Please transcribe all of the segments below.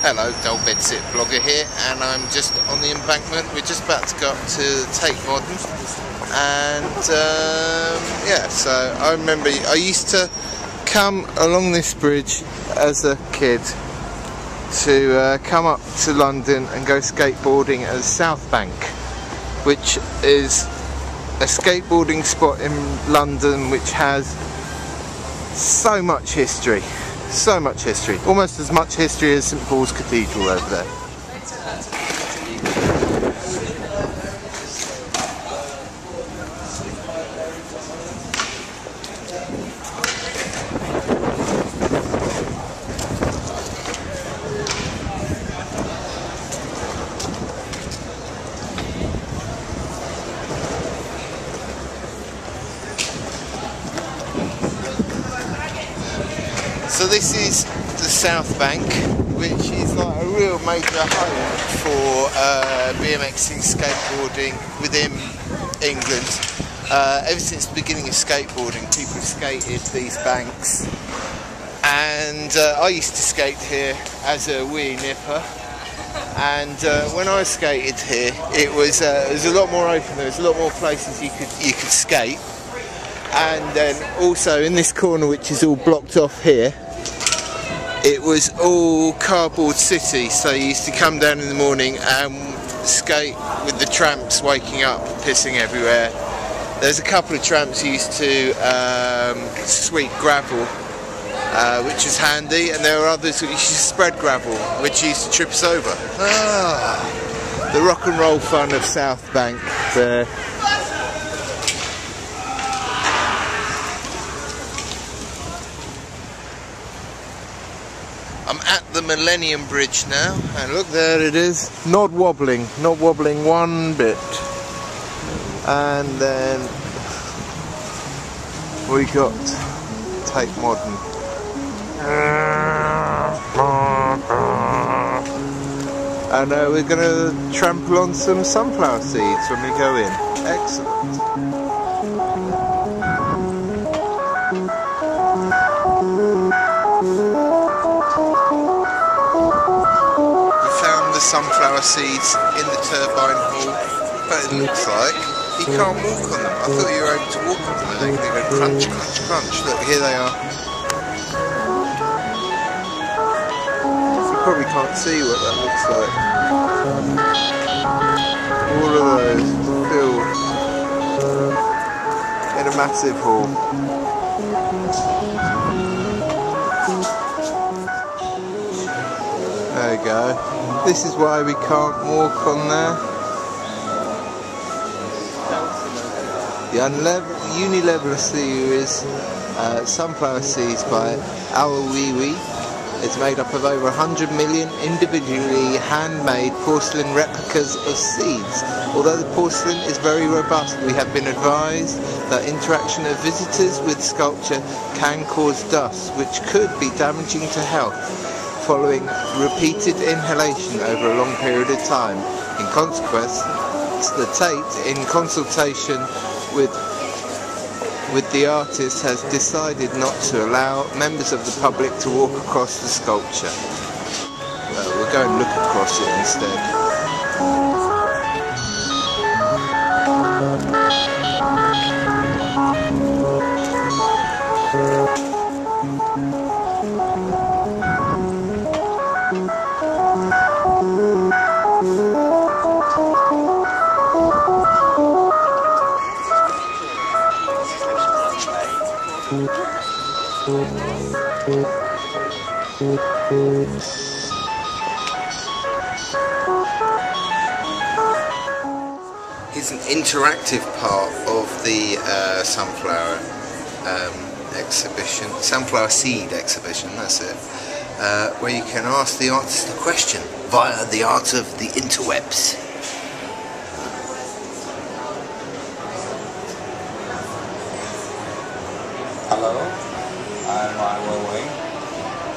Hello, Dull Bedsit Blogger here, and I'm just on the embankment. We're just about to go up to toLondon, and yeah, so I remember I used to come along this bridge as a kid to come up to London and go skateboarding at the South Bank, which is a skateboarding spot in London which has so much history. So much history, almost as much history as St Paul's Cathedral over there. So this is the South Bank, which is like a real major home for BMXing, skateboarding within England. Ever since the beginning of skateboarding, people have skated these banks, and I used to skate here as a wee nipper. And when I skated here, it was a lot more open. There was a lot more places you could skate. And then also in this corner, which is all blocked off here, it was all cardboard city, so you used to come down in the morning and skate with the tramps waking up, pissing everywhere. There's a couple of tramps who used to sweep gravel, which was handy, and there were others who used to spread gravel, which used to trip us over. The rock and roll fun of South Bank there. I'm at the Millennium Bridge now, and look, there it is, not wobbling one bit. And then we got Tate Modern. And we're going to trample on some sunflower seeds when we go in. Excellent. Sunflower seeds in the turbine hall, but it looks like you can't walk on them. I thought you were able to walk on them. They're going to go crunch, crunch, crunch. Look, here they are. You probably can't see what that looks like. All of those filled in a massive hall. There we go. This is why we can't walk on there. The Unilever series sunflower seeds by Awawiwi. It's made up of over 100 million individually handmade porcelain replicas of seeds. Although the porcelain is very robust, we have been advised that interaction of visitors with sculpture can cause dust, which could be damaging to health following repeated inhalation over a long period of time. In consequence, the Tate, in consultation with the artist, has decided not to allow members of the public to walk across the sculpture. We'll go and look across it instead. Here's an interactive part of the sunflower exhibition, sunflower seed exhibition, that's it, where you can ask the artist a question via the art of the interwebs. Hello, I'm Wei.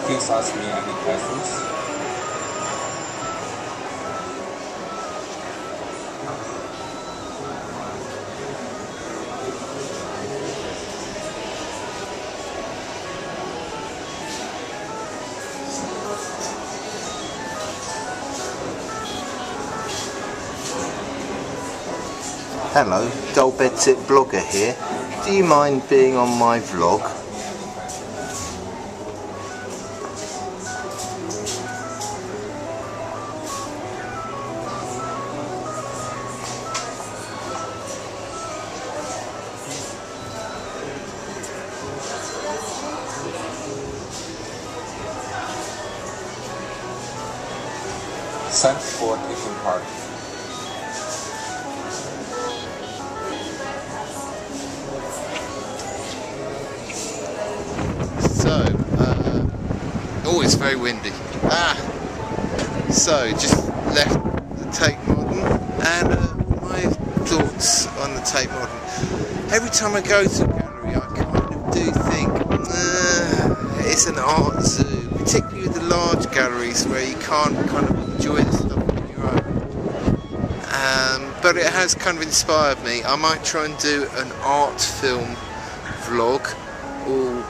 Please ask me any questions. Hello, Dull Bedsit Blogger here. Do you mind being on my vlog? Thanks for taking part. So, oh, it's very windy. So, just left the Tate Modern, and my thoughts on the Tate Modern. Every time I go to a gallery, I kind of do think, it's an art zoo, particularly with the large galleries where you can't kind of enjoy the stuff on your own. But it has kind of inspired me. I might try and do an art film vlog, all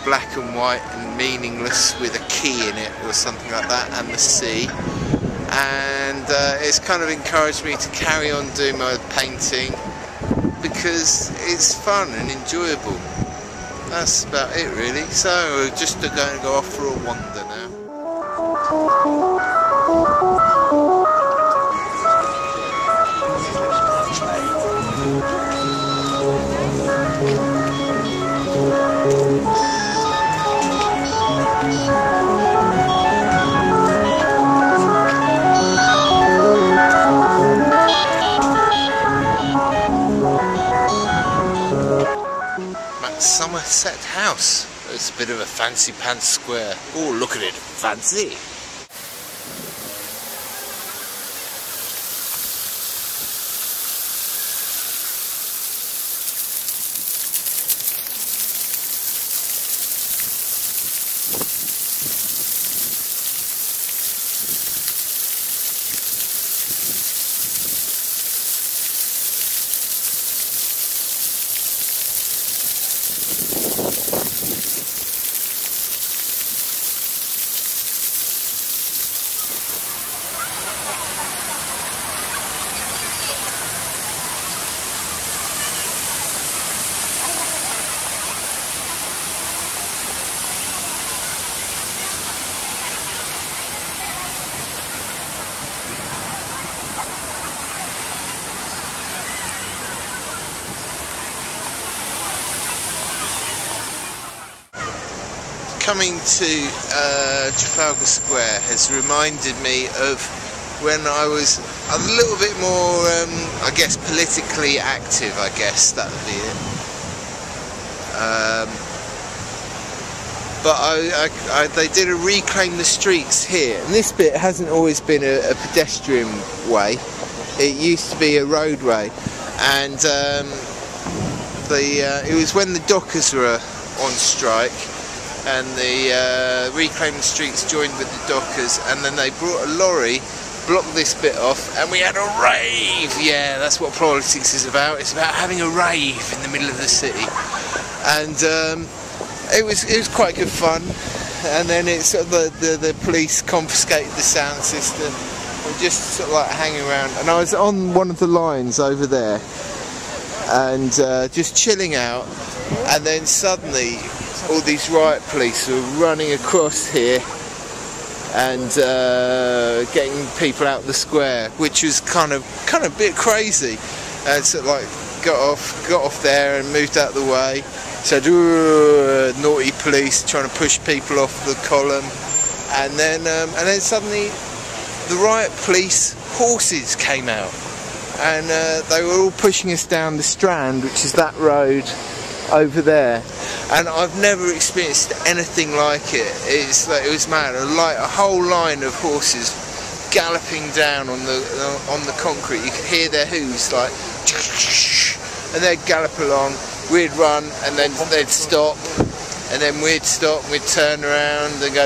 black and white and meaningless with a key in it or something like that, and the sea. And it's kind of encouraged me to carry on doing my painting because it's fun and enjoyable. That's about it really. So we're just going to go off for a wander now. Somerset House. It's a bit of a fancy pants square. Oh, look at it, fancy. Coming to Trafalgar Square has reminded me of when I was a little bit more, I guess, politically active. I guess that would be it. But they did a reclaim the streets here, and this bit hasn't always been a pedestrian way. It used to be a roadway, and it was when the dockers were on strike. And the Reclaim the Streets joined with the dockers, and then they brought a lorry, blocked this bit off, and we had a rave. Yeah, that's what politics is about. It's about having a rave in the middle of the city, and it was quite good fun. And then it's sort of the police confiscated the sound system. We're just sort of like hanging around, and I was on one of the lines over there, and just chilling out, and then suddenly all these riot police were running across here and getting people out the square, which was kind of a bit crazy. And sort of like got off there and moved out of the way. Said, naughty police trying to push people off the column, and then suddenly the riot police horses came out, and they were all pushing us down the Strand, which is that road over there. And I've never experienced anything like it. It was mad. A whole line of horses galloping down on the concrete. You could hear their hooves, like, and they'd gallop along. We'd run, and then they'd stop, and then we'd stop. And we'd turn around and go,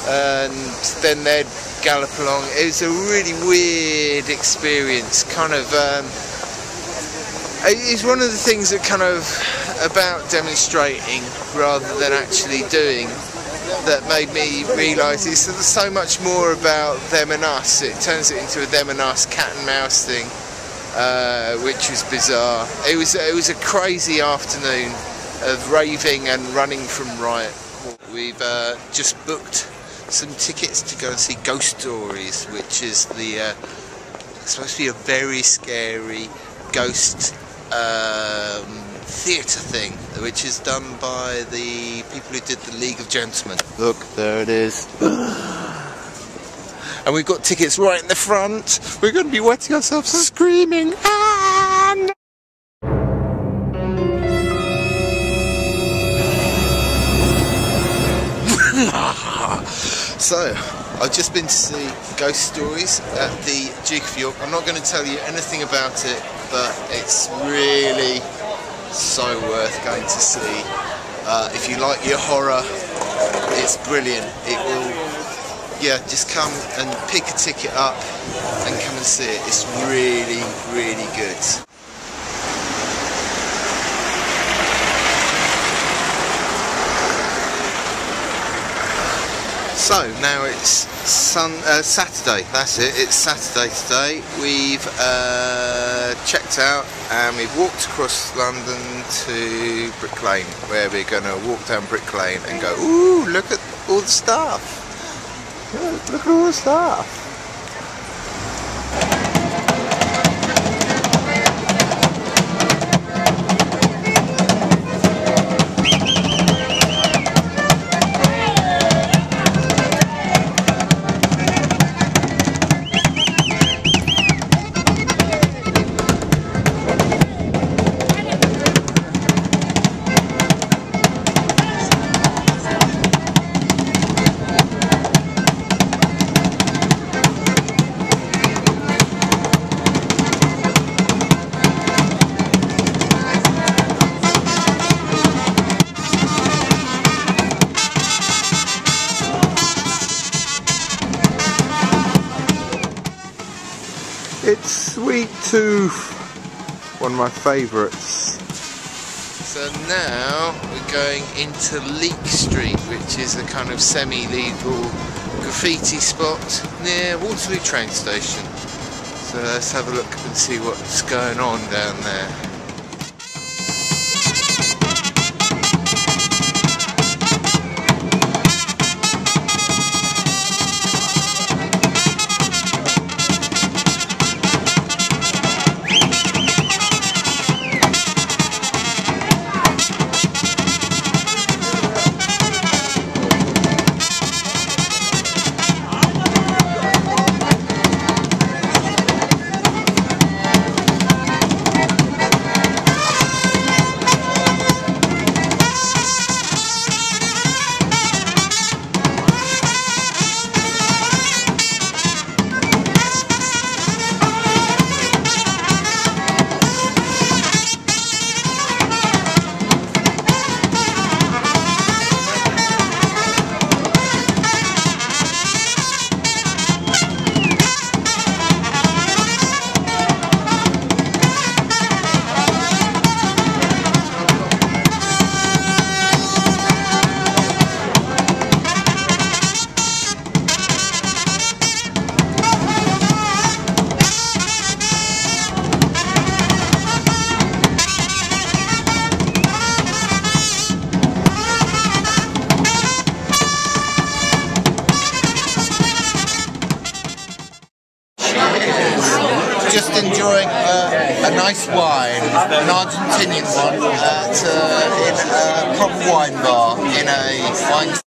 and then they'd gallop along. It was a really weird experience. It's one of the things that kind of about demonstrating rather than actually doing that made me realise it's so much more about them and us. It turns it into a them and us cat and mouse thing. which was bizarre. It was a crazy afternoon of raving and running from riot. We've just booked some tickets to go and see Ghost Stories, which is the supposed to be a very scary ghost theatre thing, which is done by the people who did the League of Gentlemen. Look, there it is. And we've got tickets right in the front. We're going to be wetting ourselves screaming. Ah, no. So, I've just been to see Ghost Stories at the Duke of York. I'm not going to tell you anything about it, but it's really so worth going to see. If you like your horror, it's brilliant. It will, yeah, just come and pick a ticket up and come and see it. It's really, really good. So now it's Saturday, that's it, it's Saturday today. We've checked out and we've walked across London to Brick Lane, where we're going to walk down Brick Lane and go, ooh, look at all the stuff. Look at all the stuff. It's Sweet Tooth, one of my favourites. So now we're going into Leek Street, which is a kind of semi-legal graffiti spot near Waterloo train station. So let's have a look and see what's going on down there. Just enjoying a nice wine, an Argentinian one, in a proper wine bar in a wine